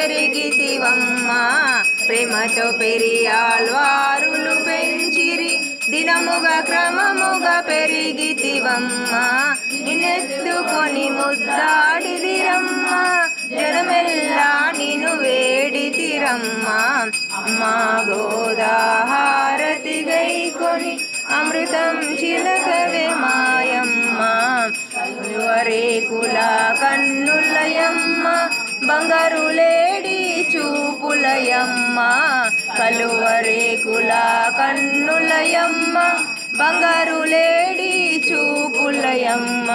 పెరిగితివమ్మా ప్రేమతో పెరియాల్వారులు పెంచిరి దినముగా క్రమముగా పెరిగితివమ్మా నిన్నెత్తుకొని ముద్దాడిదిరమ్మా జనమెల్లా నిన్ను వేడితిరమ్మా మా గోదాహారతి గైకొని అమృతం చిలకవే మాయమ్మ రేకుల కన్నులయమ్మ బంగారు లేడి చూపులయమ్మ కలువరేకుల కన్నులయమ్మ బంగారు లేడి చూపులయమ్మ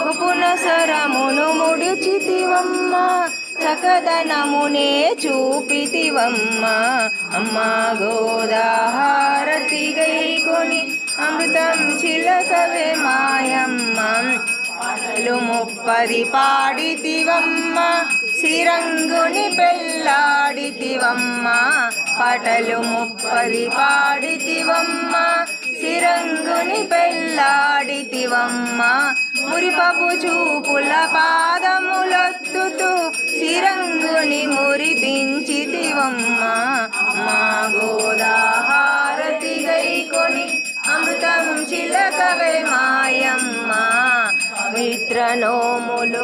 ఉపనసరమును ముడిచితివమ్మ చకదనమునే చూపితివమ్మ అమ్మ గోదాహారతి గైకొని అమృతం చిలకవే మాయమ్మ పాటలు 30 పాడితివమ్మ సిరంగుని పెళ్ళాడితివమ్మ పాటలు 30 పాడితివమ్మ సిరంగుని పెళ్ళాడితివమ్మ మురిపపు చూపుల పాదములొత్తుతూ సిరంగుని మురిపించితివమ్మ మా గోదాహారతి గైకొని అమృతం చిలకవే మాయమ్మ పవిత్ర నోములు